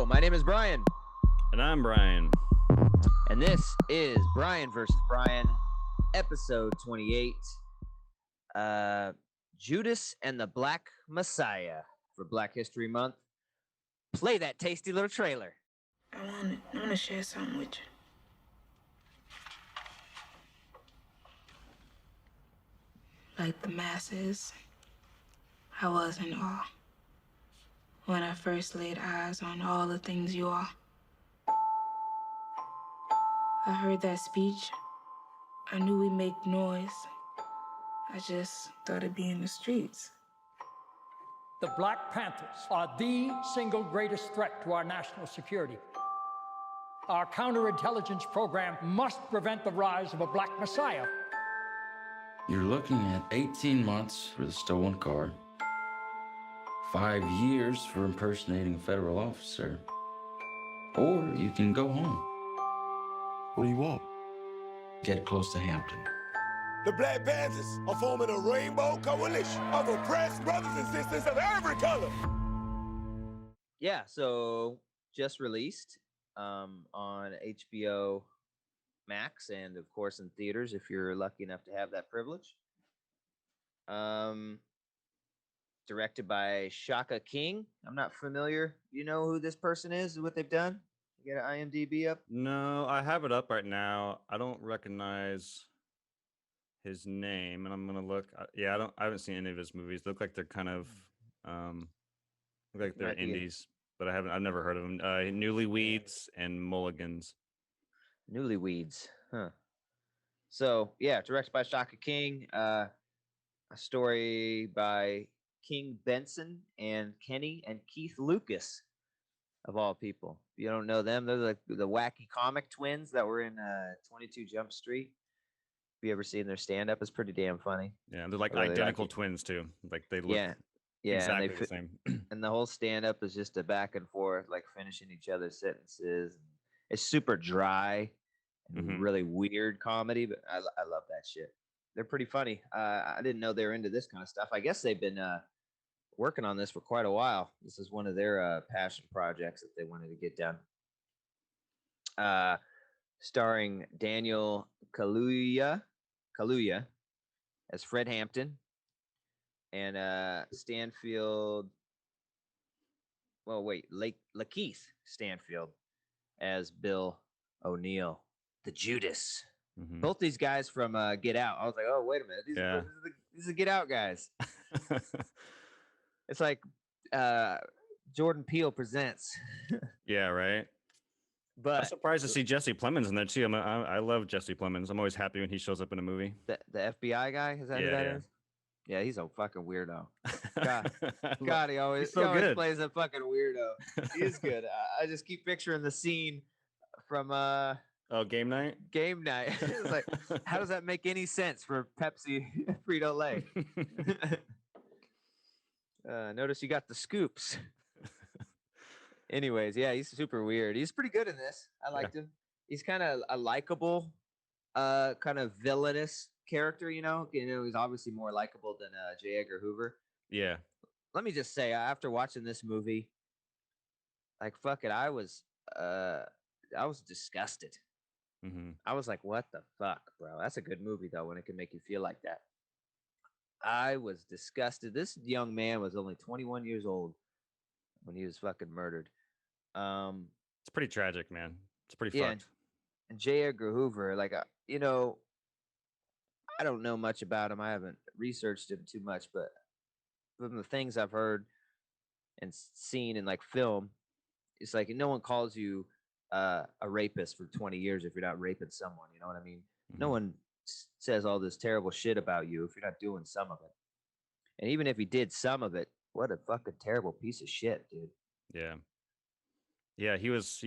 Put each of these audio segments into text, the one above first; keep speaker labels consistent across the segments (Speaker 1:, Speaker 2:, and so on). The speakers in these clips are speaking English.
Speaker 1: my name is Bryan.
Speaker 2: And I'm Bryan.
Speaker 1: And this is Bryan versus Bryan, episode 28. Judas and the Black Messiah for Black History Month. Play that tasty little trailer.
Speaker 3: I want to share something with you. Like the masses, I was in awe when I first laid eyes on all the things you are. I heard that speech. I knew we'd make noise. I just thought it'd be in the streets.
Speaker 4: The Black Panthers are the single greatest threat to our national security. Our counterintelligence program must prevent the rise of a Black Messiah.
Speaker 5: You're looking at 18 months for the stolen car, 5 years for impersonating a federal officer, or you can go home.
Speaker 6: What do you want?
Speaker 5: Get close to Hampton.
Speaker 6: The Black Panthers are forming a rainbow coalition of oppressed brothers and sisters of every color.
Speaker 1: Yeah, so just released on HBO Max and, of course, in theaters if you're lucky enough to have that privilege. Directed by Shaka King. I'm not familiar. You know who this person is, what they've done? You got an IMDb up?
Speaker 2: No, I have it up right now. I don't recognize his name, and I'm gonna look. I haven't seen any of his movies. They look like they're kind of look like they're indies, but I've never heard of them. Newlyweds and Mulligans.
Speaker 1: Newlyweds, huh? So yeah, directed by Shaka King. A story by King Benson and Kenny and Keith Lucas, of all people. If you don't know them, they're like the wacky comic twins that were in 22 Jump Street. If you ever seen their stand-up, it's pretty damn funny.
Speaker 2: Yeah, they're like identical twins too. Like they look exactly the same.
Speaker 1: And the whole stand-up is just a back and forth, like finishing each other's sentences. It's super dry and really weird comedy, but I love that shit. They're pretty funny. I didn't know they were into this kind of stuff. I guess they've been working on this for quite a while. This is one of their passion projects that they wanted to get done. Starring Daniel Kaluuya as Fred Hampton and Stanfield. Well, wait, Lakeith Stanfield as Bill O'Neill, the Judas. Both these guys from Get Out. I was like, oh, wait a minute. These are the Get Out guys. It's like Jordan Peele presents.
Speaker 2: Yeah, right.
Speaker 1: But
Speaker 2: I'm surprised to see Jesse Plemons in there too. I love Jesse Plemons. I'm always happy when he shows up in a movie.
Speaker 1: The FBI guy, is that who that is? Yeah, he's a fucking weirdo. God, he always plays a fucking weirdo. He is good. I just keep picturing the scene from
Speaker 2: Game Night.
Speaker 1: Game Night. It's like, how does that make any sense for Pepsi Frito-Lay? Notice you got the scoops. Anyways, yeah, he's super weird. He's pretty good in this. I liked him. He's kind of a likable, kind of villainous character, you know. He's obviously more likable than J. Edgar Hoover.
Speaker 2: Yeah.
Speaker 1: Let me just say, after watching this movie, like, fuck it, I was disgusted. I was like, what the fuck, bro? That's a good movie, though, when it can make you feel like that. I was disgusted. This young man was only 21 years old when he was fucking murdered.
Speaker 2: It's pretty tragic, man. It's pretty fucked.
Speaker 1: And J. Edgar Hoover, like, I don't know much about him. I haven't researched him too much, but from the things I've heard and seen in like film, it's like no one calls you a rapist for 20 years if you're not raping someone. You know what I mean? No one says all this terrible shit about you if you're not doing some of it. And even if he did some of it, what a fucking terrible piece of shit, dude.
Speaker 2: Yeah, he was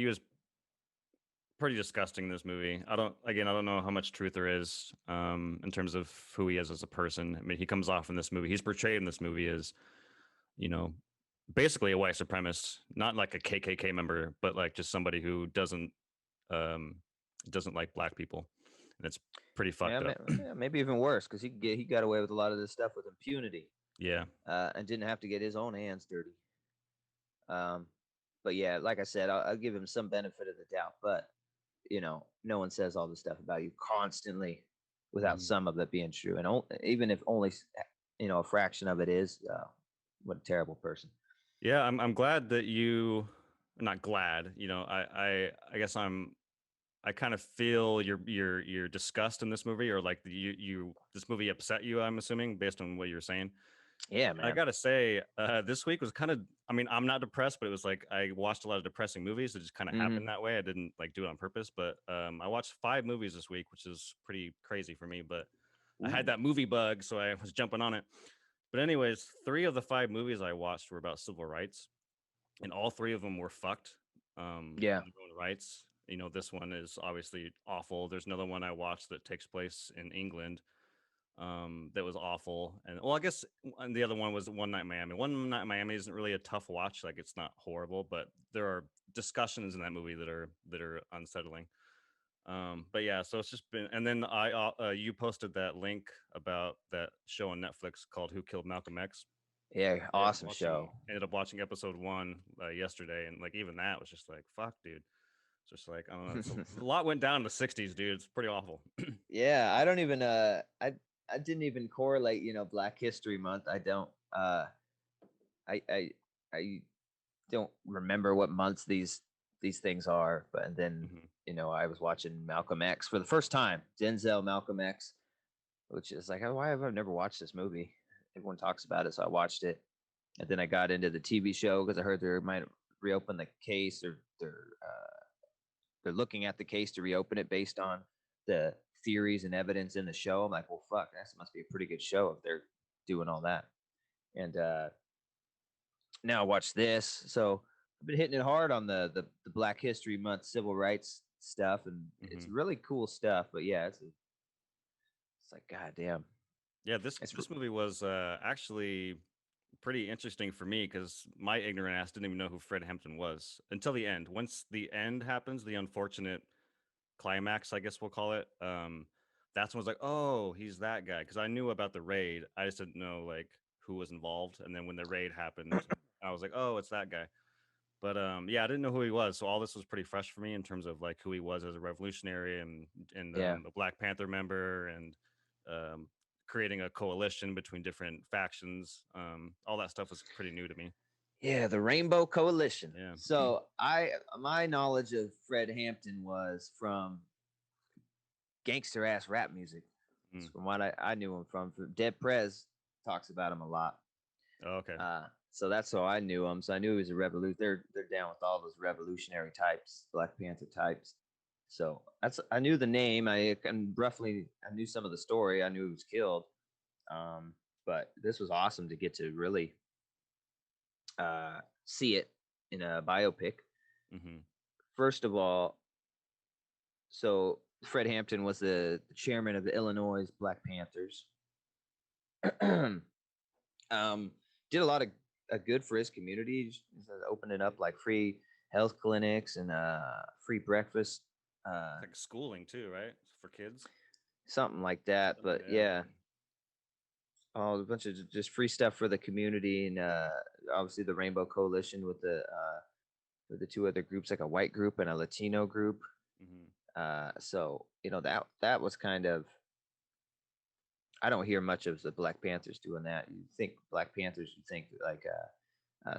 Speaker 2: pretty disgusting in this movie. I don't know how much truth there is in terms of who he is as a person. I mean, he comes off in this movie. He's portrayed in this movie as, basically a white supremacist, not like a KKK member, but like just somebody who doesn't like black people, and it's pretty fucked up.
Speaker 1: Maybe even worse because he got away with a lot of this stuff with impunity.
Speaker 2: Yeah,
Speaker 1: and didn't have to get his own hands dirty. but yeah, like I said, I'll give him some benefit of the doubt. But no one says all this stuff about you constantly without
Speaker 2: Mhm.
Speaker 1: some of it being true. And even if only a fraction of it is, what a terrible person.
Speaker 2: Yeah, I'm glad that you not glad, I guess I kind of feel your disgust in this movie, or like this movie upset you, I'm assuming, based on what you're saying.
Speaker 1: Yeah,
Speaker 2: I
Speaker 1: man.
Speaker 2: gotta say, this week was kind of, I mean, I'm not depressed, but it was like I watched a lot of depressing movies. It just kind of happened that way. I didn't like do it on purpose, but I watched 5 movies this week, which is pretty crazy for me. But I had that movie bug, so I was jumping on it. But anyways, 3 of the 5 movies I watched were about civil rights, and all 3 of them were fucked
Speaker 1: Yeah.
Speaker 2: in their own rights. This one is obviously awful. There's another one I watched that takes place in England that was awful. And well, I guess the other one was One Night in Miami. One Night in Miami isn't really a tough watch, like it's not horrible, but there are discussions in that movie that are unsettling. But yeah, so it's just been, and then you posted that link about that show on Netflix called Who Killed Malcolm X.
Speaker 1: Yeah, awesome
Speaker 2: Watching,
Speaker 1: show.
Speaker 2: ended up watching episode 1 yesterday, and like even that was just like, fuck, dude. It's just like, I don't know, it's a lot went down in the 60s, dude. It's pretty awful.
Speaker 1: Yeah, I don't even I didn't even correlate, Black History Month. I don't I don't remember what months these things are, but and then I was watching Malcolm X for the first time, Denzel Malcolm X, which is like, why have I never watched this movie? Everyone talks about it, so I watched it, and then I got into the TV show because I heard they might reopen the case, or they're looking at the case to reopen it based on the theories and evidence in the show. I'm like, well, fuck, that must be a pretty good show if they're doing all that. And now I watch this, so I've been hitting it hard on the Black History Month civil rights stuff, and it's really cool stuff. But yeah, it's like, goddamn.
Speaker 2: Yeah, this movie was actually pretty interesting for me because my ignorant ass didn't even know who Fred Hampton was until the end. Once the end happens, the unfortunate climax, I guess we'll call it. That's when I was like, oh, he's that guy, because I knew about the raid. I just didn't know like who was involved. And then when the raid happened, I was like, oh, it's that guy. But yeah, I didn't know who he was. So all this was pretty fresh for me in terms of like who he was as a revolutionary and
Speaker 1: Yeah.
Speaker 2: a Black Panther member, and um, creating a coalition between different factions. All that stuff was pretty new to me.
Speaker 1: Yeah, the Rainbow Coalition.
Speaker 2: Yeah.
Speaker 1: So my knowledge of Fred Hampton was from gangster ass rap music. That's from what I knew him from. Dead Prez talks about him a lot.
Speaker 2: Oh, okay.
Speaker 1: So that's how I knew him. So I knew he was a revolution. They're down with all those revolutionary types, Black Panther types. So I knew the name. I knew some of the story. I knew he was killed. But this was awesome to get to really see it in a biopic. First of all, so Fred Hampton was the chairman of the Illinois Black Panthers. Did a lot of good for his community. He's opening up like free health clinics and free breakfast.
Speaker 2: Like schooling too, right? For kids?
Speaker 1: Something like that. But yeah. Oh, a bunch of just free stuff for the community, and obviously the Rainbow Coalition with the 2 other groups, like a white group and a Latino group. So that was kind of, I don't hear much of the Black Panthers doing that. You think Black Panthers, you think like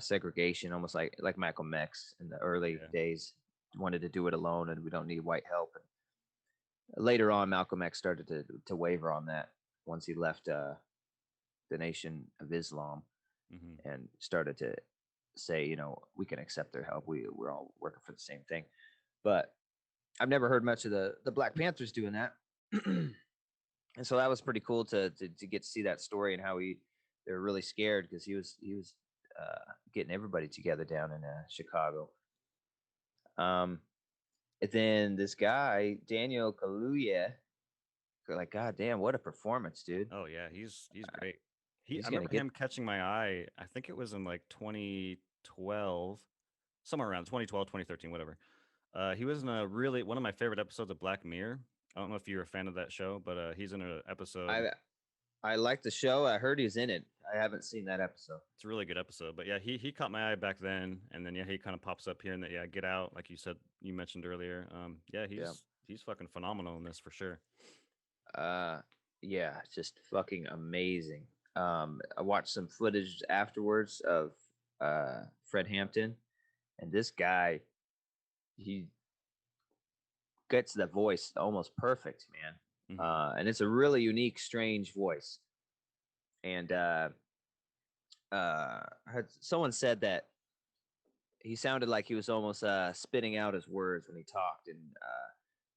Speaker 1: segregation, almost like Malcolm X in the early days, wanted to do it alone, and we don't need white help. And later on, Malcolm X started to waver on that once he left the Nation of Islam and started to say, we can accept their help. We're all working for the same thing. But I've never heard much of the Black Panthers doing that. And so that was pretty cool to get to see that story, and how they were really scared because he was getting everybody together down in Chicago. And then this guy, Daniel Kaluuya, like, God damn, what a performance, dude.
Speaker 2: Oh yeah, he's great. I remember him catching my eye. I think it was in like 2012, somewhere around 2012, 2013, whatever. He was in one of my favorite episodes of Black Mirror. I don't know if you're a fan of that show, but he's in an episode.
Speaker 1: I like the show. I heard he's in it. I haven't seen that episode.
Speaker 2: It's a really good episode. But yeah, he caught my eye back then, and then yeah, he kind of pops up here and that. Yeah, Get Out, like you mentioned earlier. Yeah, he's fucking phenomenal in this for sure.
Speaker 1: Yeah, just fucking amazing. I watched some footage afterwards of Fred Hampton, and this guy, he gets the voice almost perfect, man. And it's a really unique, strange voice. And someone said that he sounded like he was almost spitting out his words when he talked and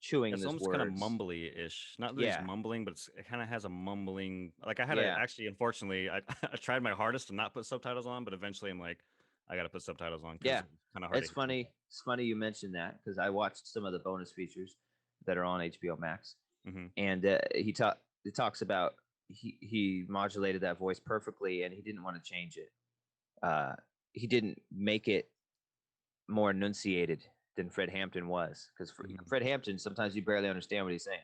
Speaker 1: chewing
Speaker 2: It's
Speaker 1: his
Speaker 2: almost
Speaker 1: words.
Speaker 2: kind of mumbly-ish. Not that
Speaker 1: Yeah.
Speaker 2: he's mumbling, but it kind of has a mumbling. Like I had
Speaker 1: Yeah.
Speaker 2: actually, unfortunately, I tried my hardest to not put subtitles on, but eventually I'm like, I got to put subtitles on.
Speaker 1: Yeah,
Speaker 2: kind of hard.
Speaker 1: it's funny. It's funny you mentioned that because I watched some of the bonus features that are on HBO Max, and he talks about he modulated that voice perfectly, and he didn't want to change it. He didn't make it more enunciated than Fred Hampton was, because Fred Hampton, sometimes you barely understand what he's saying.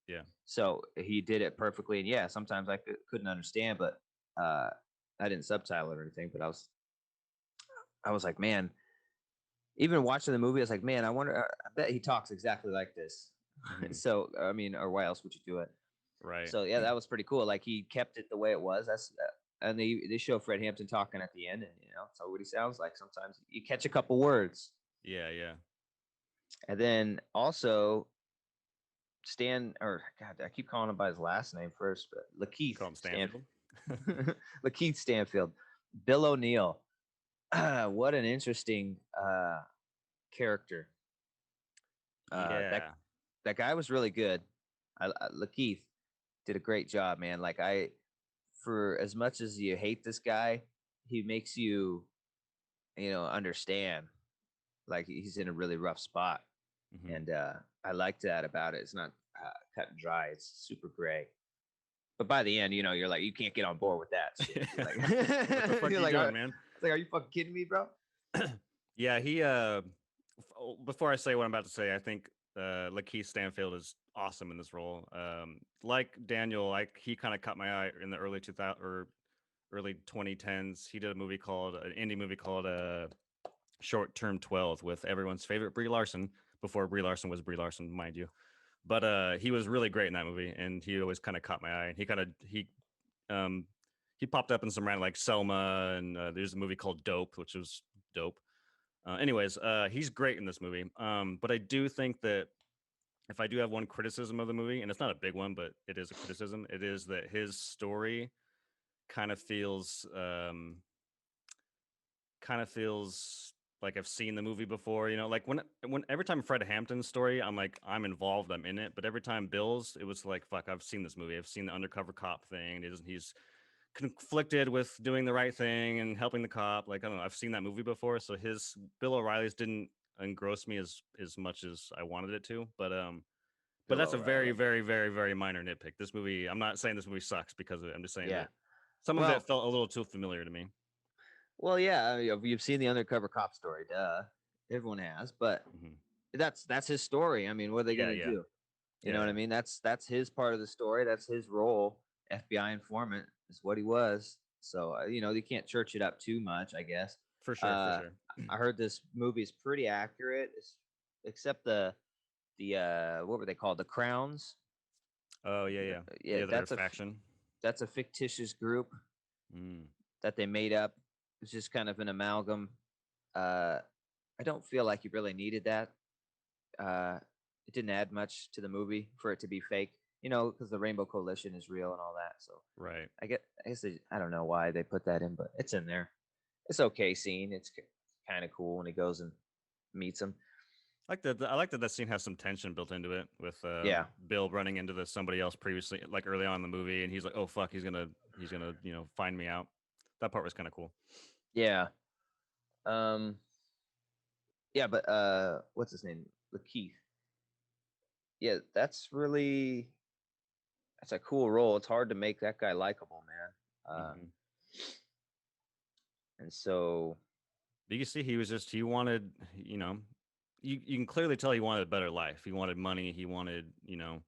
Speaker 2: Yeah.
Speaker 1: So he did it perfectly, and yeah, sometimes I couldn't understand, but I didn't subtitle it or anything. But I was like, man, even watching the movie, I was like, man, I bet he talks exactly like this. So, I mean, or why else would you do it?
Speaker 2: Right.
Speaker 1: So, yeah, that was pretty cool. Like, he kept it the way it was. And they show Fred Hampton talking at the end, and, so what he sounds like. Sometimes you catch a couple words.
Speaker 2: Yeah, yeah.
Speaker 1: And then also, God, I keep calling him by his last name first, but Lakeith
Speaker 2: Stanfield.
Speaker 1: Lakeith Stanfield. Bill O'Neill. What an interesting character.
Speaker 2: Yeah.
Speaker 1: That guy was really good. Lakeith did a great job, man. Like, for as much as you hate this guy, he makes you, understand. Like, he's in a really rough spot, and I like that about it. It's not cut and dry. It's super gray. But by the end, you're like, you can't get on board with that shit. You're like,
Speaker 2: what the fuck you doing, man?
Speaker 1: It's like, are you fucking kidding me, bro?
Speaker 2: Yeah, he. Before I say what I'm about to say, I think Lakeith Stanfield is awesome in this role. Like Daniel, he kind of caught my eye in the early 2000 or early 2010s. He did an indie movie called Short Term 12 with everyone's favorite Brie Larson, before Brie Larson was Brie Larson, mind you. But he was really great in that movie, and he always kind of caught my eye. And he popped up in some random, like Selma, and there's a movie called Dope, which was dope. Anyways, he's great in this movie. But I do think that if I do have one criticism of the movie, and it's not a big one, but it is a criticism, it is that his story kind of feels like I've seen the movie before. Like when every time Fred Hampton's story, I'm like, I'm involved, I'm in it. But every time Bill's, it was like, fuck, I've seen this movie. I've seen the undercover cop thing. He's conflicted with doing the right thing and helping the cop. Like, I don't know, I've seen that movie before. So Bill O'Reilly's didn't engross me as much as I wanted it to. But that's a very, very, very, very minor nitpick. This movie, I'm not saying this movie sucks because of it. I'm just saying that some of it felt a little too familiar to me.
Speaker 1: Well, yeah, you've seen the undercover cop story, duh. Everyone has, but that's his story. I mean, what are they gonna do? You know what I mean? That's his part of the story. That's his role. FBI informant is what he was. So you can't church it up too much, I guess.
Speaker 2: For sure.
Speaker 1: I heard this movie is pretty accurate, except the what were they called? The Crowns.
Speaker 2: Oh yeah. That's a faction.
Speaker 1: That's a fictitious group that they made up. It's just kind of an amalgam. I don't feel like you really needed that. It didn't add much to the movie for it to be fake, because the Rainbow Coalition is real and all that. So
Speaker 2: right.
Speaker 1: I guess I don't know why they put that in, but it's in there. It's okay scene. It's kind of cool when he goes and meets him.
Speaker 2: I like that scene has some tension built into it with Bill running into somebody else previously, like early on in the movie, and he's like, oh fuck, he's gonna find me out. That part was kind of cool.
Speaker 1: Yeah. Yeah, but what's his name? Lakeith. Yeah, that's a cool role. It's hard to make that guy likable, man. And so
Speaker 2: you can see he wanted, you can clearly tell he wanted a better life. He wanted money. He wanted, and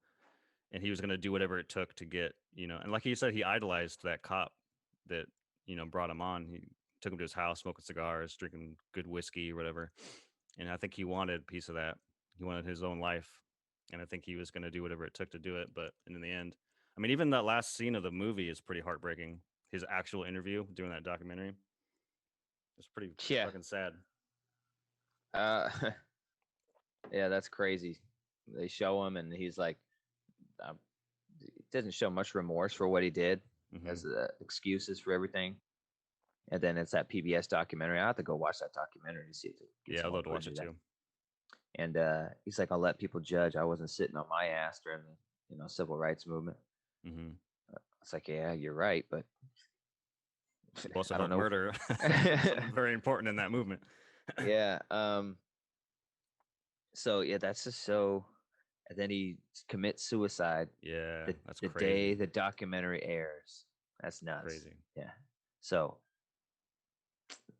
Speaker 2: he was going to do whatever it took to get, and like he said, he idolized that cop that brought him on. He took him to his house, smoking cigars, drinking good whiskey or whatever. And I think he wanted a piece of that. He wanted his own life. And I think he was going to do whatever it took to do it. But in the end, I mean, even that last scene of the movie is pretty heartbreaking. His actual interview doing that documentary. It's pretty
Speaker 1: Yeah.
Speaker 2: fucking sad.
Speaker 1: Yeah, that's crazy. They show him, and he's like, he doesn't show much remorse for what he did, as excuses for everything. And then it's that PBS documentary. I have to go watch that documentary to see it.
Speaker 2: Yeah, I'd love to watch it too.
Speaker 1: And he's like, I'll let people judge. I wasn't sitting on my ass during the civil rights movement. It's like, yeah, you're right, but
Speaker 2: also, I don't know. Murder, very important in that movement.
Speaker 1: Yeah. So yeah, that's just so. And then he commits suicide.
Speaker 2: Yeah, that's
Speaker 1: the
Speaker 2: crazy.
Speaker 1: day the documentary airs. That's nuts.
Speaker 2: Crazy.
Speaker 1: Yeah. So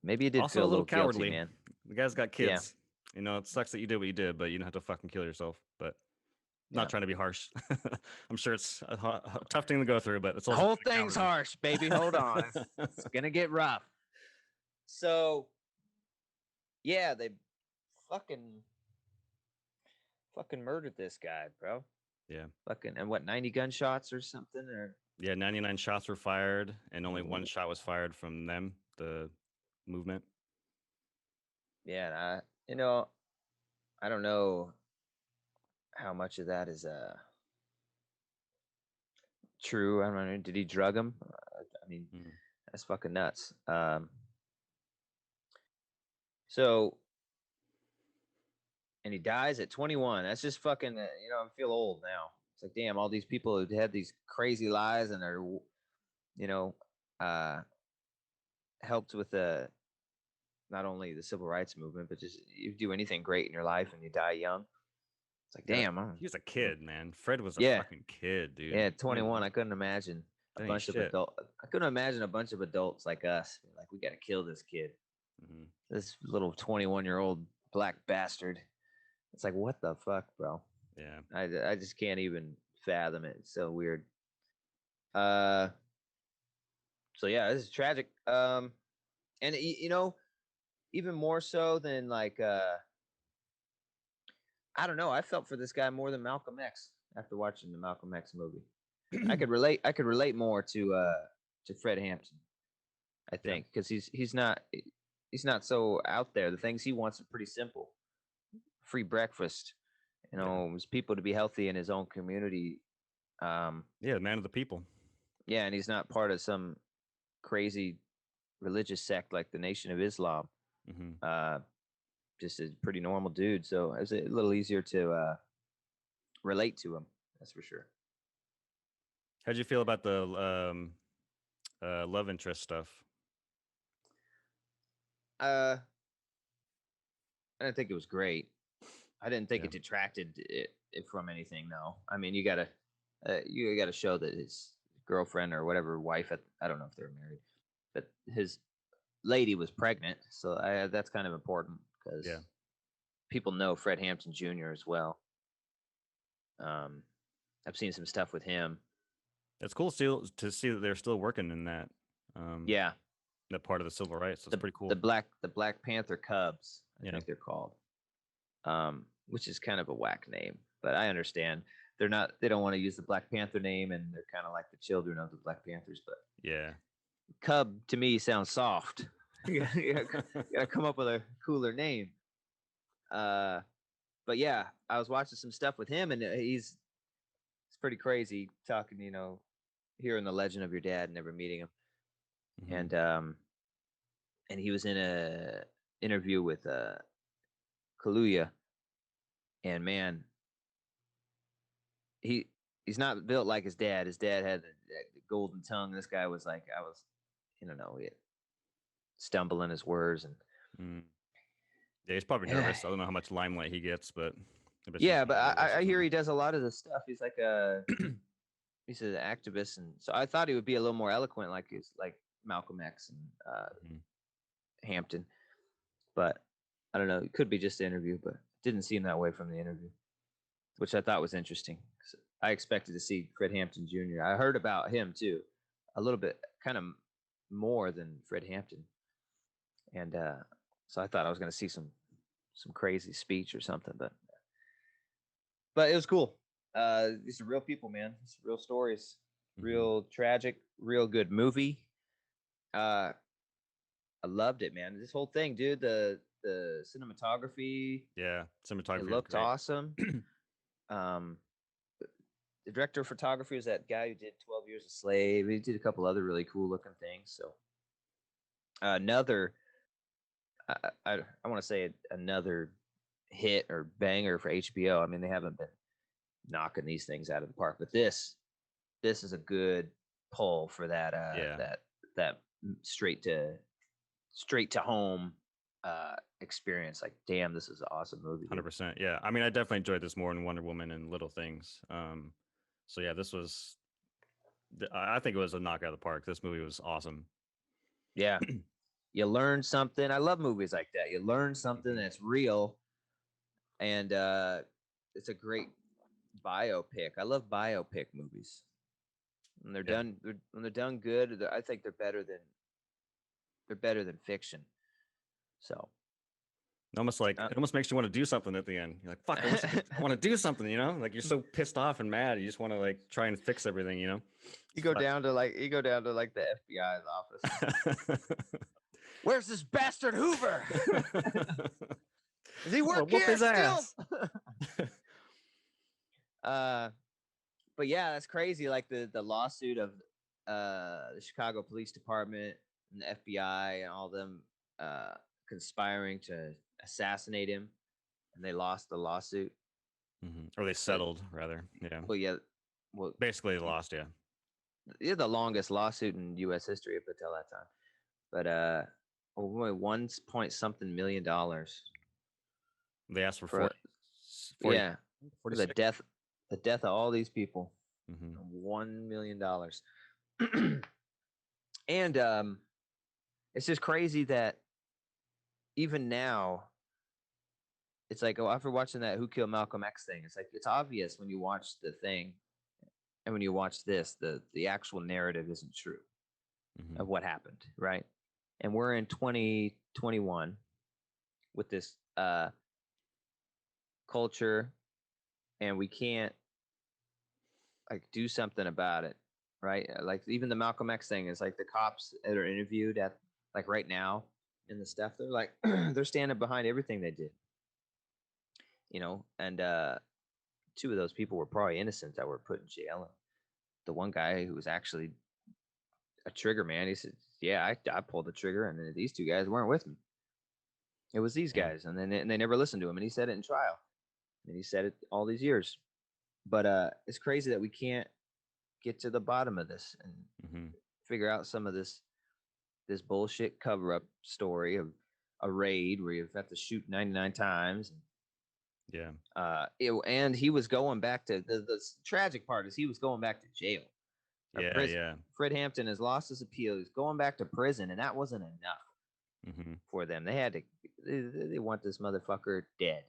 Speaker 1: maybe it did
Speaker 2: also
Speaker 1: feel
Speaker 2: a little
Speaker 1: cowardly,
Speaker 2: cowardly,
Speaker 1: man.
Speaker 2: The guy's got kids. Yeah. It sucks that you did what you did, but you don't have to fucking kill yourself. But not trying to be harsh. I'm sure it's a tough thing to go through, but it's also
Speaker 1: the whole thing's harsh, baby. Hold on, it's gonna get rough. So, yeah, they fucking murdered this guy, bro.
Speaker 2: Yeah.
Speaker 1: Fucking, and what, 90 gunshots or something? Or
Speaker 2: yeah, 99 shots were fired, and only one shot was fired from them, the movement.
Speaker 1: Yeah, I don't know how much of that is true. I don't know. Did he drug him? I mean, that's fucking nuts. So, and he dies at 21. That's just fucking. I feel old now. It's like, damn, all these people who had these crazy lives and are, helped with not only the civil rights movement, but just you do anything great in your life and you die young. It's like, damn,
Speaker 2: he was a kid, man. Fred was a fucking kid, dude.
Speaker 1: Yeah, 21. I couldn't imagine a bunch of adults. I couldn't imagine a bunch of adults like us. Like, we got to kill this kid. This little 21-year-old black bastard. It's like, what the fuck, bro?
Speaker 2: Yeah.
Speaker 1: I just can't even fathom it. It's so weird. So yeah, this is tragic. And even more so than like I don't know. I felt for this guy more than Malcolm X after watching the Malcolm X movie. I could relate more to Fred Hampton, I think, because he's not so out there. The things he wants are pretty simple. Free breakfast, his people to be healthy in his own community.
Speaker 2: The man of the people.
Speaker 1: Yeah, and he's not part of some crazy religious sect like the Nation of Islam. Just a pretty normal dude, so it was a little easier to relate to him. That's for sure.
Speaker 2: How'd you feel about the love interest stuff?
Speaker 1: I didn't think it was great. I didn't think it detracted it from anything. No, I mean, you gotta show that his girlfriend or whatever wife, I don't know if they're married, but his lady was pregnant, so that's kind of important because people know Fred Hampton Jr. as well. I've seen some stuff with him.
Speaker 2: It's cool still to see that they're still working in that. That part of the civil rights. That's pretty cool.
Speaker 1: The Black Panther Cubs, I think they're called. Which is kind of a whack name, but I understand they don't want to use the Black Panther name, and they're kind of like the children of the Black Panthers. But Cub to me sounds soft. you gotta come up with a cooler name. But yeah, I was watching some stuff with him, and it's pretty crazy talking. Hearing the legend of your dad, never meeting him, and he was in a interview with Kaluuya, and man, he's not built like his dad. His dad had the golden tongue. This guy was like, he stumbling his words and.
Speaker 2: Yeah, he's probably nervous. I don't know how much limelight he gets, but
Speaker 1: I hear he does a lot of the stuff. He's like he's an activist, and so I thought he would be a little more eloquent, like Malcolm X and Hampton, but I don't know. It could be just the interview, but it didn't seem that way from the interview, which I thought was interesting. I expected to see Fred Hampton Jr. I heard about him too, a little bit, kind of more than Fred Hampton, and so I thought I was going to see some crazy speech or something, but it was cool. These are real people, man. These are real stories, real tragic, real good movie. I loved it, man. This whole thing, dude. The cinematography.
Speaker 2: Yeah, cinematography.
Speaker 1: It looked awesome. The director of photography was that guy who did 12 Years a Slave. He did a couple other really cool looking things. So another, I want to say another hit or banger for HBO. I mean, they haven't been knocking these things out of the park, but this is a good pull for that that straight to home experience. Like, damn, this is an awesome movie.
Speaker 2: 100%. Yeah, I mean, I definitely enjoyed this more than Wonder Woman and Little Things. So yeah, this was, I think it was a knockout of the park. This movie was awesome.
Speaker 1: Yeah. You learn something. I love movies like that. You learn something that's real, and it's a great biopic. I love biopic movies. When they're done, when they're done good, I think they're better than fiction. So
Speaker 2: it almost makes you want to do something at the end. You're like, fuck, I want to do something, you know? Like, you're so pissed off and mad, you just want to like try and fix everything, you know?
Speaker 1: You go down to the FBI's office. Where's this bastard Hoover? Does he work here
Speaker 2: his
Speaker 1: still?
Speaker 2: ass.
Speaker 1: But yeah, that's crazy. Like the lawsuit of the Chicago Police Department and the FBI and all them conspiring to assassinate him, and they lost the lawsuit.
Speaker 2: Or they settled, rather. Yeah.
Speaker 1: Well, yeah. Well,
Speaker 2: basically they lost. Yeah.
Speaker 1: Yeah, the longest lawsuit in U.S. history up until that time. But only $1 million.
Speaker 2: They asked for 40.
Speaker 1: Yeah, for the death of all these people. $1 million. And it's just crazy that even now, it's like, after watching that Who Killed Malcolm X thing, it's like, it's obvious when you watch the thing and when you watch this, the actual narrative isn't true of what happened, right? And we're in 2021 with this culture, and we can't like do something about it, right? Like, even the Malcolm X thing is like, the cops that are interviewed at, like, right now in the stuff, they're like they're standing behind everything they did, you know. And 2 of those people were probably innocent that were put in jail. And the one guy who was actually a trigger man, he said, yeah, I pulled the trigger, and then these 2 guys weren't with me. It was these guys, and then they never listened to him, and he said it in trial, and he said it all these years. But it's crazy that we can't get to the bottom of this and figure out some of this bullshit cover-up story of a raid where you have to shoot 99 times.
Speaker 2: Yeah.
Speaker 1: And he was going back to the tragic part is he was going back to jail.
Speaker 2: Yeah.
Speaker 1: Fred Hampton has lost his appeal. He's going back to prison, and that wasn't enough for them. They had to. They want this motherfucker dead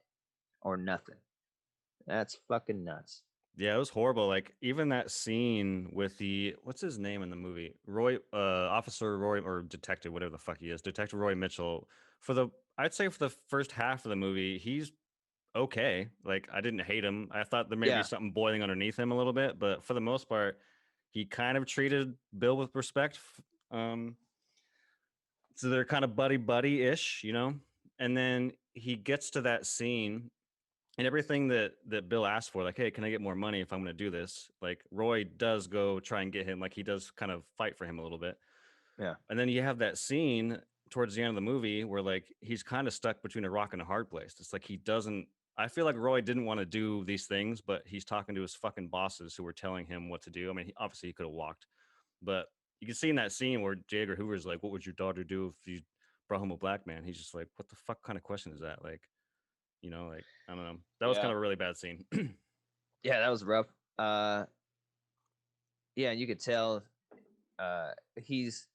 Speaker 1: or nothing. That's fucking nuts.
Speaker 2: Yeah, it was horrible. Like, even that scene with what's his name in the movie? Officer Roy, or Detective, whatever the fuck he is, Detective Roy Mitchell. I'd say for the first half of the movie, he's okay. Like, I didn't hate him. I thought there may be something boiling underneath him a little bit, but for the most part, he kind of treated Bill with respect. So they're kind of buddy-ish, you know? And then he gets to that scene, and everything that Bill asked for, like, hey, can I get more money if I'm going to do this? Like, Roy does go try and get him. Like, he does kind of fight for him a little bit.
Speaker 1: Yeah.
Speaker 2: And then you have that scene towards the end of the movie where, like, he's kind of stuck between a rock and a hard place. It's like I feel like Roy didn't want to do these things, but he's talking to his fucking bosses who were telling him what to do. I mean, obviously he could have walked, but you can see in that scene where J. Edgar Hoover's like, what would your daughter do if you brought home a black man? He's just like, what the fuck kind of question is that? Like, you know, like, I don't know. That was kind of a really bad scene.
Speaker 1: Yeah, that was rough. Yeah, and you could tell he's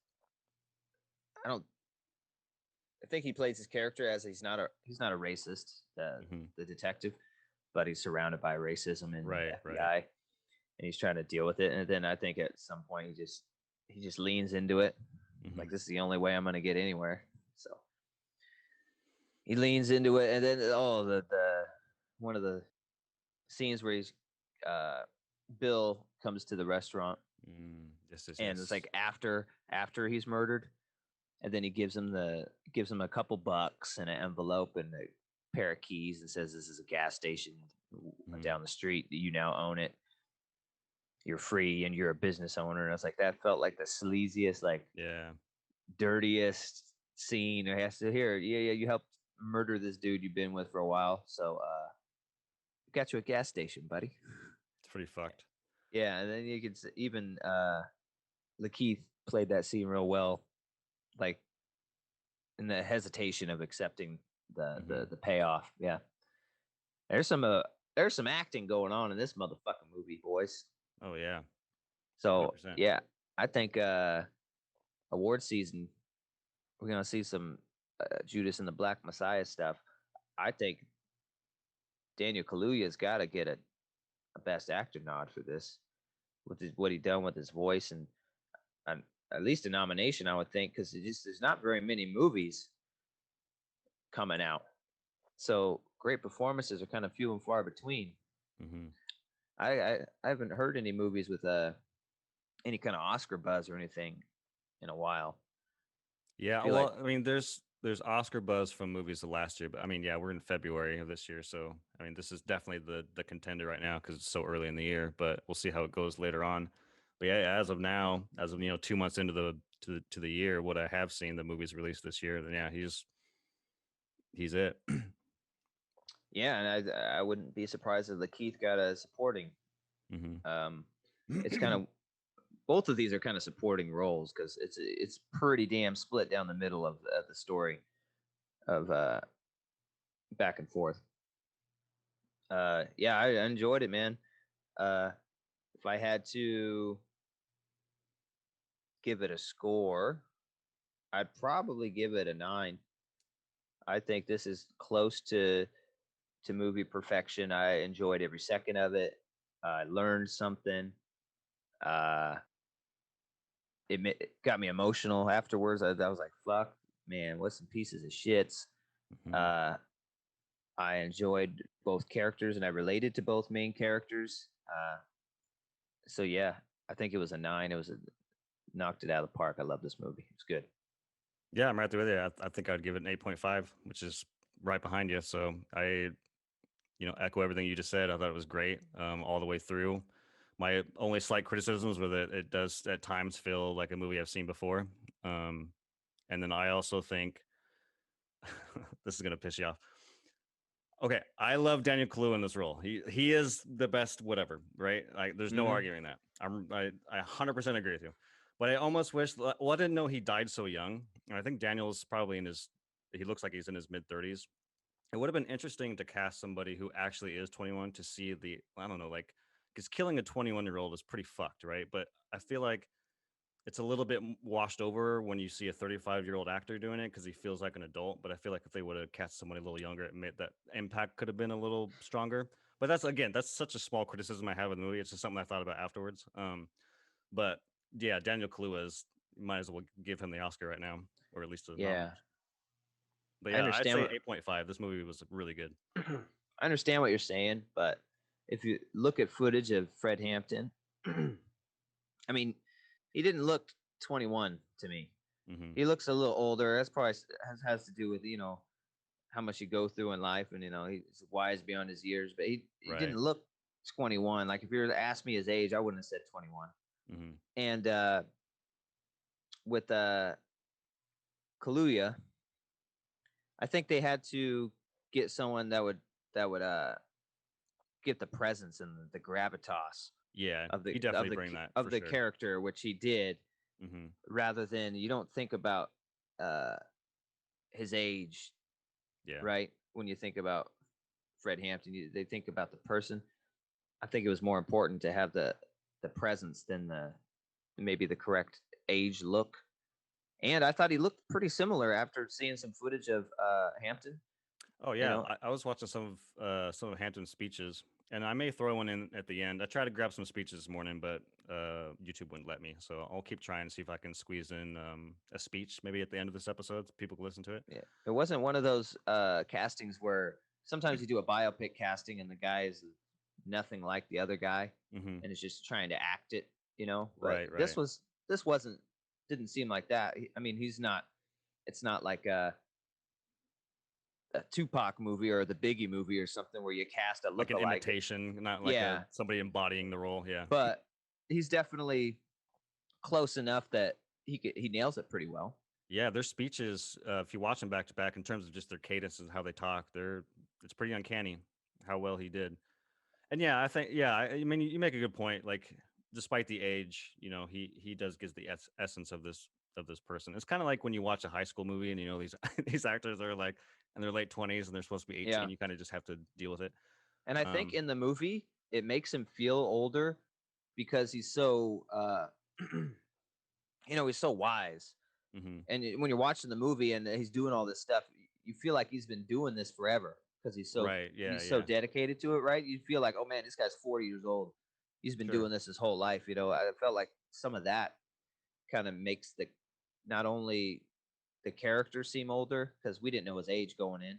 Speaker 1: I think he plays his character as he's not a racist, the detective, but he's surrounded by racism in the FBI, and he's trying to deal with it. And then I think at some point he just leans into it, Like, this is the only way I'm gonna get anywhere. So he leans into it, and then the one of the scenes where he's Bill comes to the restaurant, and it's like after he's murdered, and then he gives him a couple bucks and an envelope and a pair of keys and says, "This is a gas station down the street. You now own it. You're free, and you're a business owner." And I was like, that felt like the sleaziest, like dirtiest scene. It has to hear, yeah, you helped murder this dude you've been with for a while, so got you a gas station, buddy.
Speaker 2: It's pretty fucked.
Speaker 1: Yeah, and then you could even Lakeith played that scene real well, like in the hesitation of accepting the payoff. Yeah, there's some acting going on in this motherfucking movie, boys.
Speaker 2: Oh yeah.
Speaker 1: So 100%. Yeah, I think award season we're gonna see some Judas and the Black Messiah stuff. I think Daniel Kaluuya's got to get a Best Actor nod for this, with what he done with his voice, and at least a nomination, I would think, because there's not very many movies coming out, so great performances are kind of few and far between. I haven't heard any movies with any kind of Oscar buzz or anything in a while.
Speaker 2: Yeah, well, I mean, there's Oscar buzz from movies of last year, but I mean, yeah, we're in February of this year, so I mean, this is definitely the contender right now because it's so early in the year. But we'll see how it goes later on. But yeah, as of now, 2 months into the year, what I have seen the movies released this year, then yeah, he's it.
Speaker 1: Yeah, and I wouldn't be surprised if Lakeith got a supporting. It's kind of both of these are kind of supporting roles because it's pretty damn split down the middle of the story of back and forth. Yeah, I enjoyed it, man. If I had to give it a score, I'd probably give it a 9. I think this is close to movie perfection. I enjoyed every second of it. I learned something. It got me emotional afterwards. I was like, fuck, man, what some pieces of shits. I enjoyed both characters, and I related to both main characters. So yeah, I think it was a 9. It was knocked it out of the park. I love this movie. It's good.
Speaker 2: Yeah, I'm right there with you. I think I'd give it an 8.5, which is right behind you. So I, echo everything you just said. I thought it was great all the way through. My only slight criticisms were that it does at times feel like a movie I've seen before. And then I also think this is gonna piss you off. Okay, I love Daniel Kaluuya in this role. He is the best, whatever, right? Like, there's no arguing that. I 100% agree with you. But I almost wish. Well, I didn't know he died so young. And I think Daniel's probably he looks like he's in his mid-30s. It would have been interesting to cast somebody who actually is 21 to see I don't know, like, because killing a 21-year-old is pretty fucked, right? But I feel like it's a little bit washed over when you see a 35-year-old actor doing it because he feels like an adult. But I feel like if they would have cast somebody a little younger, that impact could have been a little stronger. But that's such a small criticism I have of the movie. It's just something I thought about afterwards. But yeah, Daniel Kaluuya might as well give him the Oscar right now, or at least
Speaker 1: yeah.
Speaker 2: But yeah, I'd say 8.5. This movie was really good.
Speaker 1: I understand what you're saying, but if you look at footage of Fred Hampton, I mean, he didn't look 21 to me. He looks a little older. That's probably has to do with how much you go through in life, and he's wise beyond his years. But he didn't look 21. Like, if you were to ask me his age, I wouldn't have said 21. And with Kaluuya, I think they had to get someone that would get the presence and the gravitas.
Speaker 2: Yeah,
Speaker 1: of the
Speaker 2: he definitely bring that
Speaker 1: of the character, which he did. Rather than, you don't think about his age, right? When you think about Fred Hampton, they think about the person. I think it was more important to have the presence than maybe the correct age look. And I thought he looked pretty similar after seeing some footage of Hampton.
Speaker 2: Oh yeah, I was watching some of Hampton's speeches, And I may throw one in at the end. I tried to grab some speeches this morning, but YouTube wouldn't let me. So I'll keep trying to see if I can squeeze in a speech maybe at the end of this episode so people can listen to it.
Speaker 1: Yeah, it wasn't one of those castings where sometimes you do a biopic casting and the guy is nothing like the other guy
Speaker 2: Mm-hmm.
Speaker 1: and is just trying to act it, But
Speaker 2: Right.
Speaker 1: this didn't seem like that. I mean, he's not. It's not like a Tupac movie or the Biggie movie or something where you cast a
Speaker 2: Like an
Speaker 1: lookalike.
Speaker 2: imitation, not like somebody embodying the role. Yeah.
Speaker 1: But he's definitely close enough that he nails it pretty well.
Speaker 2: Yeah, their speeches, if you watch them back to back in terms of just their cadence and how they talk, it's pretty uncanny how well he did. And yeah, I think I mean you make a good point. Like despite the age, he does gives the essence of this person. It's kind of like when you watch a high school movie and these these actors are like in their late 20s and they're supposed to be 18.
Speaker 1: Yeah.
Speaker 2: You kind of just have to deal with it.
Speaker 1: And I think in the movie it makes him feel older because he's so he's so wise.
Speaker 2: Mm-hmm.
Speaker 1: And when you're watching the movie and he's doing all this stuff, you feel like he's been doing this forever because he's so so dedicated to it, right? You feel like, oh man, this guy's 40 years old. He's been doing this his whole life. I felt like some of that kind of makes not only the character seem older because we didn't know his age going in.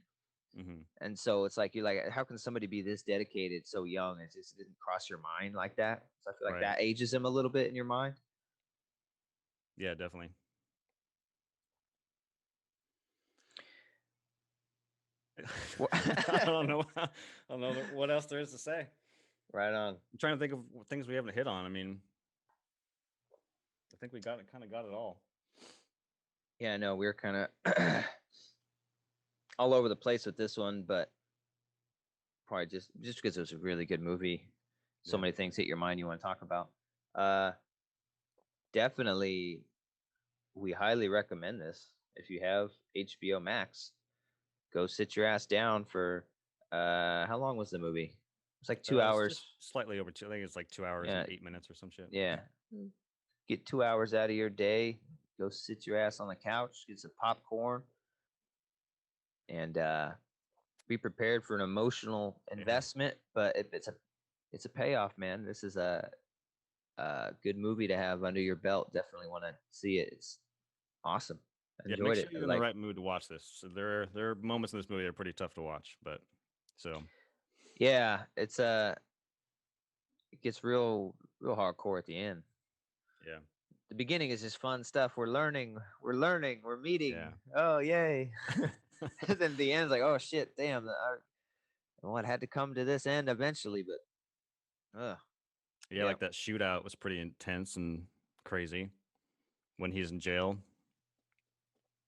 Speaker 2: Mm-hmm.
Speaker 1: And so it's like, you're like, how can somebody be this dedicated so young? It just didn't cross your mind like that. So I feel like that ages him a little bit in your mind.
Speaker 2: Yeah, definitely. I don't know what else there is to say.
Speaker 1: Right on.
Speaker 2: I'm trying to think of things we haven't hit on. I mean, I think we kind of got it all.
Speaker 1: Yeah, no, we were kind of all over the place with this one, but probably just because it was a really good movie. So many things hit your mind you want to talk about. Definitely, we highly recommend this. If you have HBO Max, go sit your ass down for how long was the movie? It's like 2 hours.
Speaker 2: Slightly over 2. I think it's like 2 hours and 8 minutes or some shit.
Speaker 1: Yeah. Get 2 hours out of your day. Go sit your ass on the couch, get some popcorn, and be prepared for an emotional investment. But if it's a payoff, man. This is a good movie to have under your belt. Definitely want to see it. It's awesome. I enjoyed
Speaker 2: make sure
Speaker 1: it.
Speaker 2: you're in the right mood to watch this. So there are moments in this movie that are pretty tough to watch, but
Speaker 1: yeah, it gets real hardcore at the end.
Speaker 2: Yeah.
Speaker 1: The beginning is just fun stuff. We're learning, we're meeting.
Speaker 2: Yeah.
Speaker 1: Oh, yay. And then the end's like, oh shit, damn. What had to come to this end eventually, but
Speaker 2: yeah, like that shootout was pretty intense and crazy when he's in jail.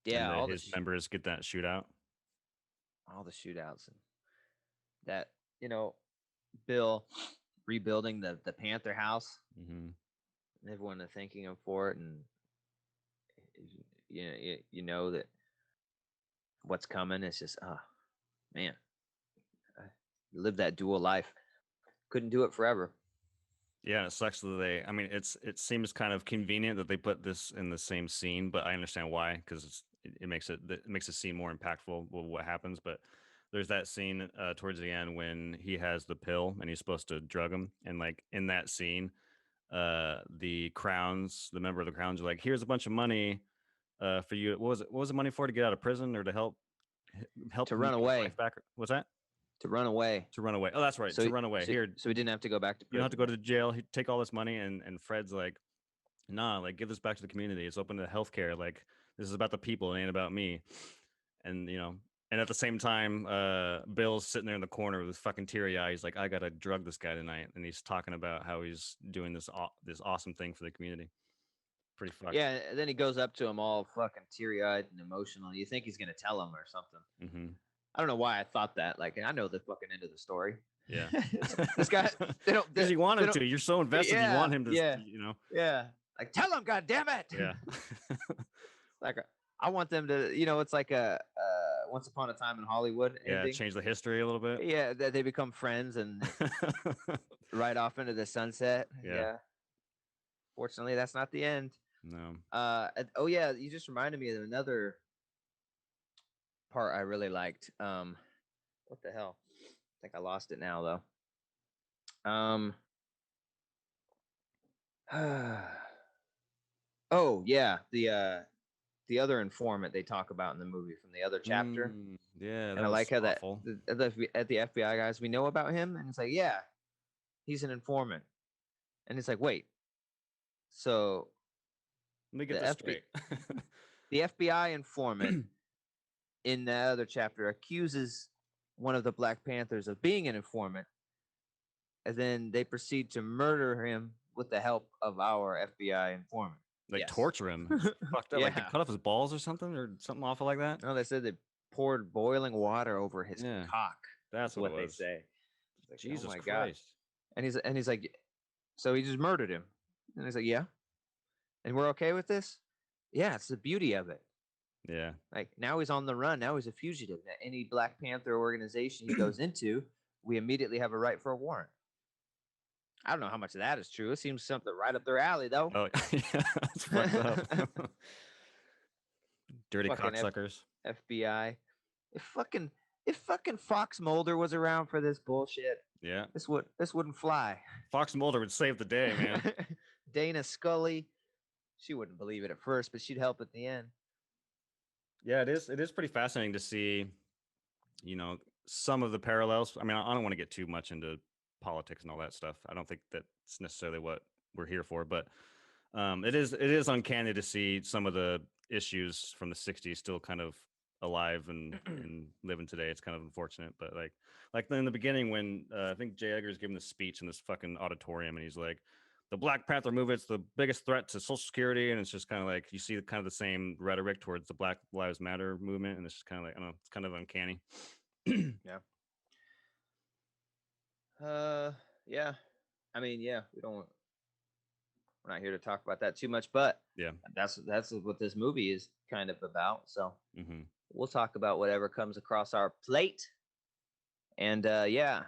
Speaker 1: Yeah,
Speaker 2: and his members get that shootout.
Speaker 1: All the shootouts and that, Bill rebuilding the Panther house.
Speaker 2: Mm-hmm.
Speaker 1: Everyone thanking him for it, and you know that what's coming. It's just, oh man, live that dual life. Couldn't do it forever.
Speaker 2: Yeah, it sucks that it seems kind of convenient that they put this in the same scene, but I understand why, because it makes the scene more impactful with what happens. But there's that scene towards the end when he has the pill and he's supposed to drug him, and like in that scene, the member of the Crowns are like, here's a bunch of money for you. What was the money for? To get out of prison or to help
Speaker 1: to run away
Speaker 2: back? What's that?
Speaker 1: To run away.
Speaker 2: Oh, that's right. So to run away.
Speaker 1: So he didn't have to go back to prison.
Speaker 2: You don't have to go to jail. He'd take all this money, and Fred's like, nah, like give this back to the community. It's open to healthcare. Like this is about the people. It ain't about me. And and at the same time, Bill's sitting there in the corner with his fucking teary eye. He's like, I gotta drug this guy tonight, and he's talking about how he's doing this awesome thing for the community. Pretty fucked.
Speaker 1: Yeah, and then he goes up to him all fucking teary eyed and emotional. You think he's gonna tell him or something.
Speaker 2: Mm-hmm.
Speaker 1: I don't know why I thought that. Like, I know the fucking end of the story.
Speaker 2: Yeah,
Speaker 1: this guy.
Speaker 2: Because you want him to. You're so invested.
Speaker 1: Yeah,
Speaker 2: you want him to.
Speaker 1: Yeah.
Speaker 2: Yeah.
Speaker 1: Like, tell him, God damn it.
Speaker 2: Yeah.
Speaker 1: Like, I want them to. It's like a Once Upon a Time in Hollywood.
Speaker 2: Yeah, change the history a little bit.
Speaker 1: Yeah, they become friends and right off into the sunset. Yeah. Fortunately, that's not the end.
Speaker 2: No.
Speaker 1: Oh yeah, you just reminded me of another part I really liked. What the hell? I think I lost it now though. Um. Oh yeah, the other informant they talk about in the movie from the other chapter,
Speaker 2: Yeah,
Speaker 1: and
Speaker 2: that
Speaker 1: I
Speaker 2: was
Speaker 1: like how
Speaker 2: awful.
Speaker 1: at the FBI guys we know about him, and it's like yeah, he's an informant, and it's like wait, so
Speaker 2: Let me get
Speaker 1: the
Speaker 2: this
Speaker 1: FBI
Speaker 2: straight.
Speaker 1: the FBI informant in the other chapter accuses one of the Black Panthers of being an informant, and then they proceed to murder him with the help of our FBI informant.
Speaker 2: Like
Speaker 1: Yes.
Speaker 2: torture him. It's fucked up. Like they
Speaker 1: Yeah.
Speaker 2: cut off his balls or something awful like that.
Speaker 1: No, they said they poured boiling water over his
Speaker 2: Yeah,
Speaker 1: cock.
Speaker 2: that's what
Speaker 1: what
Speaker 2: it
Speaker 1: they
Speaker 2: was.
Speaker 1: say. It's like,
Speaker 2: Jesus
Speaker 1: oh my
Speaker 2: Christ.
Speaker 1: God. And he's like, so he just murdered him. And he's like, yeah. And we're okay with this? Yeah, it's the beauty of it.
Speaker 2: Yeah.
Speaker 1: Like now he's on the run. Now he's a fugitive. Any Black Panther organization he goes into, we immediately have a right for a warrant. I don't know how much of that is true. It seems something right up their alley, though.
Speaker 2: Oh, yeah, it's fucked up. Dirty
Speaker 1: Fucking
Speaker 2: cocksuckers.
Speaker 1: FBI. If fucking Fox Mulder was around for this bullshit,
Speaker 2: Yeah.
Speaker 1: this wouldn't fly.
Speaker 2: Fox Mulder would save the day, man.
Speaker 1: Dana Scully, she wouldn't believe it at first, but she'd help at the end.
Speaker 2: Yeah, it is. It is pretty fascinating to see, some of the parallels. I mean, I don't want to get too much into politics and all that stuff. I don't think that's necessarily what we're here for, but it is uncanny to see some of the issues from the 60s still kind of alive and living today. It's kind of unfortunate, but like in the beginning when I think J. Edgar's giving the speech in this fucking auditorium, and he's like, the Black Panther movement's the biggest threat to Social Security, and it's just kind of like you see kind of the same rhetoric towards the Black Lives Matter movement, and it's just kind of like, I don't know, it's kind of uncanny.
Speaker 1: Yeah. Yeah. I mean, yeah, we're not here to talk about that too much, but
Speaker 2: Yeah.
Speaker 1: that's what this movie is kind of about. So
Speaker 2: Mm-hmm.
Speaker 1: we'll talk about whatever comes across our plate. And yeah,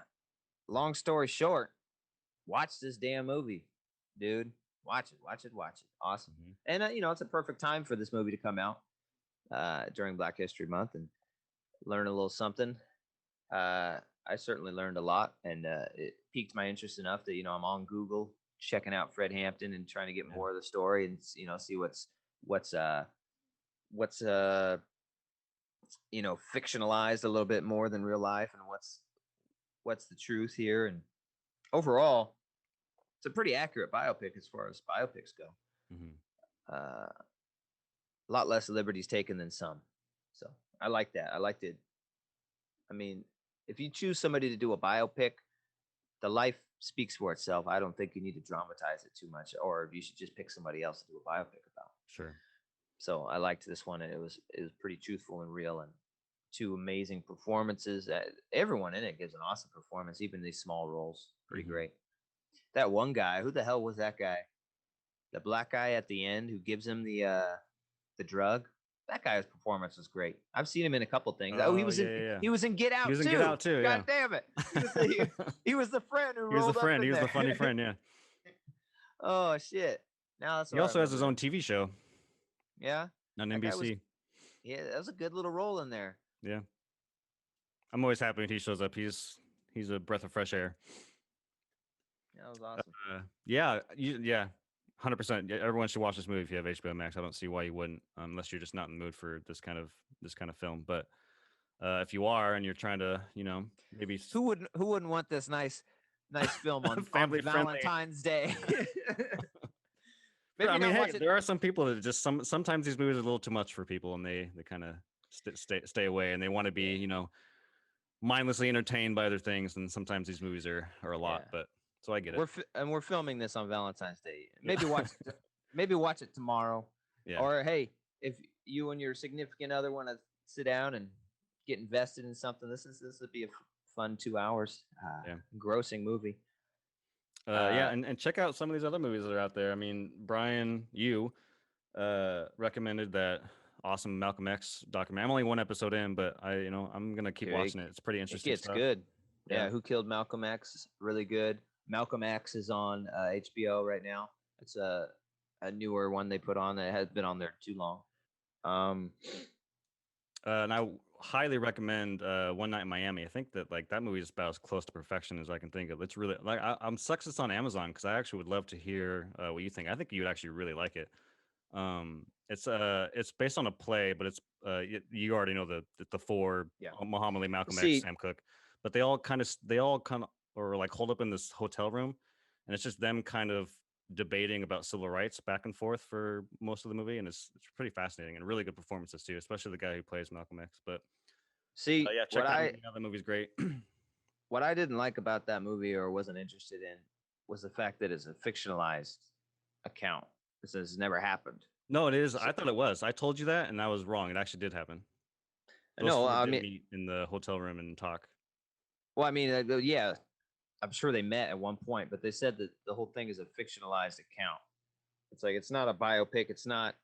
Speaker 1: long story short, watch this damn movie, dude. Watch it. Awesome.
Speaker 2: Mm-hmm.
Speaker 1: And it's a perfect time for this movie to come out during Black History Month and learn a little something. I certainly learned a lot, and it piqued my interest enough that I'm on Google checking out Fred Hampton and trying to get more of the story and see what's fictionalized a little bit more than real life, and what's the truth here. And overall, it's a pretty accurate biopic as far as biopics go.
Speaker 2: Mm-hmm.
Speaker 1: A lot less liberties taken than some, so I like that. I liked it. I mean, if you choose somebody to do a biopic, the life speaks for itself. I don't think you need to dramatize it too much, or you should just pick somebody else to do a biopic about.
Speaker 2: Sure.
Speaker 1: So I liked this one, and it was pretty truthful and real, and two amazing performances. Everyone in it gives an awesome performance, even these small roles. Pretty great. That one guy, who the hell was that guy? The black guy at the end who gives him the drug. That guy's performance was great. I've seen him in a couple things. He was in Get Out.
Speaker 2: He was in
Speaker 1: too.
Speaker 2: Get Out too.
Speaker 1: God damn it! He was the friend who
Speaker 2: He was
Speaker 1: rolled
Speaker 2: the friend.
Speaker 1: up in
Speaker 2: He was
Speaker 1: there.
Speaker 2: the funny friend. Yeah.
Speaker 1: Oh shit! Now that's
Speaker 2: He also has his own TV show.
Speaker 1: Yeah.
Speaker 2: On
Speaker 1: That guy
Speaker 2: NBC.
Speaker 1: Yeah, that was a good little role in there.
Speaker 2: Yeah. I'm always happy when he shows up. He's a breath of fresh air.
Speaker 1: That was awesome.
Speaker 2: Yeah. 100%. Everyone should watch this movie if you have HBO Max. I don't see why you wouldn't, unless you're just not in the mood for this kind of film. But if you are and you're trying to, maybe
Speaker 1: who wouldn't want this nice film on
Speaker 2: family
Speaker 1: Valentine's Day?
Speaker 2: I mean, hey, there are some people that just sometimes these movies are a little too much for people, and they kind of stay away, and they want to be mindlessly entertained by other things, and sometimes these movies are a lot. But so I get it.
Speaker 1: We're filming this on Valentine's Day. Maybe watch it tomorrow.
Speaker 2: Yeah.
Speaker 1: Or hey, if you and your significant other want to sit down and get invested in something, this would be a fun 2 hours. Grossing movie.
Speaker 2: And check out some of these other movies that are out there. I mean, Bryan, you recommended that awesome Malcolm X documentary. I'm only one episode in, but I'm gonna keep watching it. It's pretty interesting.
Speaker 1: It's good. Yeah, Who Killed Malcolm X? Really good. Malcolm X is on HBO right now. It's a newer one they put on. It has been on there too long.
Speaker 2: And I highly recommend One Night in Miami. I think that like that movie is about as close to perfection as I can think of. It's really like I'm sucks it's on Amazon because I actually would love to hear what you think. I think you would actually really like it. It's based on a play, but it's you already know the four Muhammad Ali, Malcolm X, Sam Cooke, but they all kind of or like hold up in this hotel room, and it's just them kind of debating about civil rights back and forth for most of the movie, and it's pretty fascinating and really good performances too, especially the guy who plays Malcolm X. But yeah, check that movie out. That movie's great.
Speaker 1: What I didn't like about that movie or wasn't interested in was the fact that it's a fictionalized account. This has never happened.
Speaker 2: No, it is. I thought it was. I told you that, and I was wrong. It actually did happen.
Speaker 1: No, I mean,
Speaker 2: meet in the hotel room and talk.
Speaker 1: Well, I mean, yeah, I'm sure they met at one point, but they said that the whole thing is a fictionalized account. It's like it's not a biopic. It's not.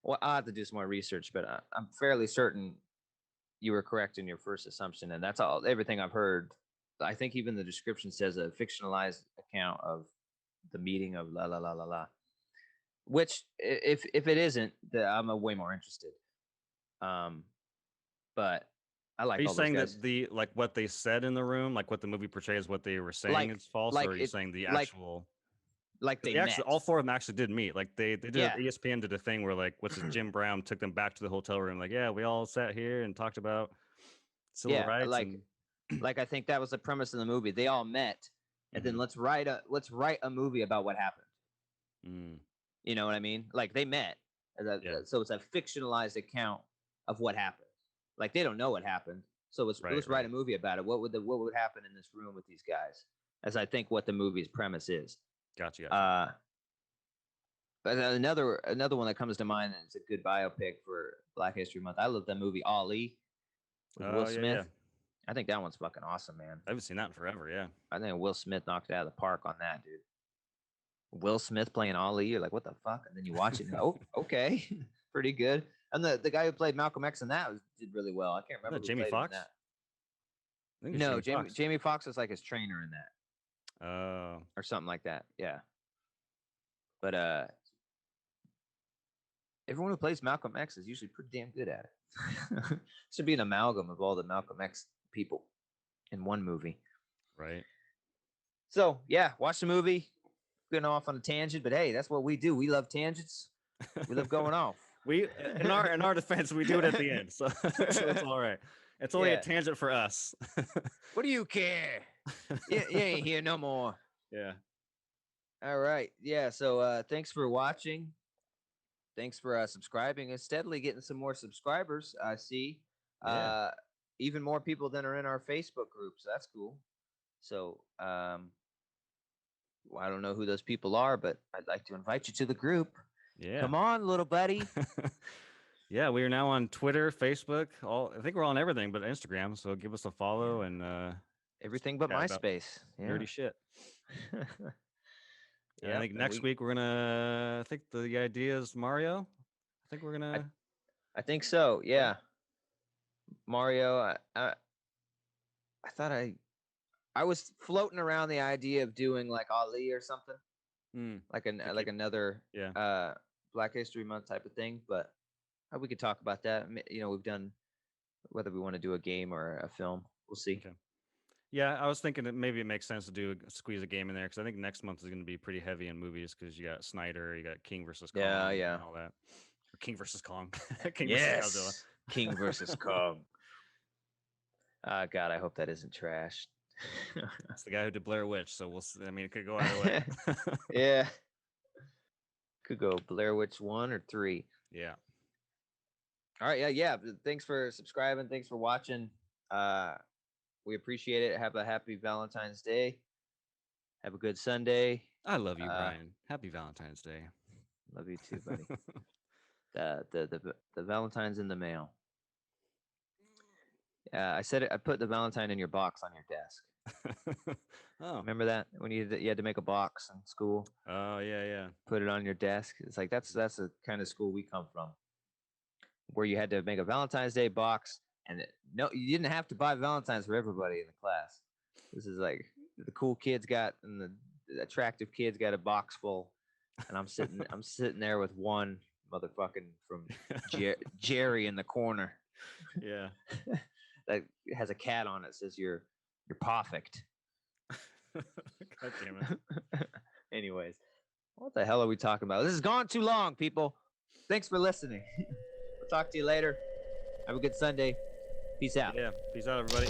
Speaker 1: Well, I have to do some more research, but I'm fairly certain you were correct in your first assumption, and that's all. Everything I've heard. I think even the description says a fictionalized account of the meeting of la la la la la. Which, if it isn't, I'm way more interested. But I like.
Speaker 2: Are you
Speaker 1: all
Speaker 2: saying
Speaker 1: those guys.
Speaker 2: that the like what they said in the room, like what the movie portrays, what they were saying is false, or are you saying the actual?
Speaker 1: Like they
Speaker 2: actually, all four of them actually did meet. Like they did.
Speaker 1: Yeah.
Speaker 2: ESPN did a thing where like what's it, Jim Brown took them back to the hotel room. Like, yeah, we all sat here and talked about civil rights.
Speaker 1: Like I think that was the premise of the movie. They all met, and then let's write a movie about what happened. You know what I mean? Like they met, so it's a fictionalized account of what happened. Like they don't know what happened, so let's write a movie about it. What would happen in this room with these guys? As I think what the movie's premise is.
Speaker 2: Gotcha.
Speaker 1: But another one that comes to mind, and it's a good biopic for Black History Month. I love that movie Ali with Will Smith.
Speaker 2: Yeah.
Speaker 1: I think that one's fucking awesome, man.
Speaker 2: I haven't seen that in forever. Yeah,
Speaker 1: I think Will Smith knocked it out of the park on that, dude. Will Smith playing Ali, you're like, what the fuck? And then you watch it and go, oh, okay, pretty good. And the guy who played Malcolm X in that did really well. I can't remember.
Speaker 2: Jamie Foxx?
Speaker 1: No, Jamie Foxx was like his trainer in that.
Speaker 2: Oh.
Speaker 1: Or something like that. Yeah. But everyone who plays Malcolm X is usually pretty damn good at it. Should be an amalgam of all the Malcolm X people in one movie.
Speaker 2: Right.
Speaker 1: So yeah, watch the movie. Getting off on a tangent, but hey, that's what we do. We love tangents. We love going off.
Speaker 2: We in our defense, we do it at the end, so it's all right. It's only a tangent for us.
Speaker 1: What do you care? You ain't here no more.
Speaker 2: Yeah.
Speaker 1: All right. Yeah. So thanks for watching. Thanks for subscribing and steadily getting some more subscribers. I see. Even more people than are in our Facebook group. So that's cool. So I don't know who those people are, but I'd like to invite you to the group.
Speaker 2: Yeah.
Speaker 1: Come on, little buddy.
Speaker 2: Yeah, we are now on Twitter, Facebook. I think we're on everything but Instagram. So give us a follow and
Speaker 1: everything but MySpace.
Speaker 2: Nerdy shit. I think next week we're gonna. I think the idea is Mario. I think we're gonna.
Speaker 1: I think so. Yeah. Mario. I thought I was floating around the idea of doing like Ali or something, like another Black History Month type of thing. But we could talk about that. You know, we've done whether we want to do a game or a film. We'll see.
Speaker 2: Okay. Yeah, I was thinking that maybe it makes sense to squeeze a game in there because I think next month is going to be pretty heavy in movies because you got Snyder, you got King versus Kong, and all that. Or King versus Kong.
Speaker 1: Versus Godzilla. King versus Kong. God, I hope that isn't trash.
Speaker 2: It's the guy who did Blair Witch, so we'll see. I mean, it could go either way.
Speaker 1: Yeah. Could go Blair Witch 1 or 3.
Speaker 2: Yeah.
Speaker 1: All right. Yeah. Thanks for subscribing. Thanks for watching. We appreciate it. Have a happy Valentine's Day. Have a good Sunday.
Speaker 2: I love you, Bryan. Happy Valentine's Day.
Speaker 1: Love you too, buddy. The Valentine's in the mail. I said it. I put the Valentine in your box on your desk.
Speaker 2: Oh,
Speaker 1: remember that when you had to make a box in school?
Speaker 2: Oh yeah.
Speaker 1: Put it on your desk. It's like that's the kind of school we come from, where you had to make a Valentine's Day box, and no, you didn't have to buy Valentines for everybody in the class. This is like the cool kids got and the attractive kids got a box full, and I'm sitting there with one motherfucking from Jerry in the corner.
Speaker 2: Yeah.
Speaker 1: That has a cat on it. Says you're perfect.
Speaker 2: God damn it.
Speaker 1: Anyways, what the hell are we talking about? This has gone too long, people. Thanks for listening. We'll talk to you later. Have a good Sunday. Peace out.
Speaker 2: Yeah. Peace out, everybody.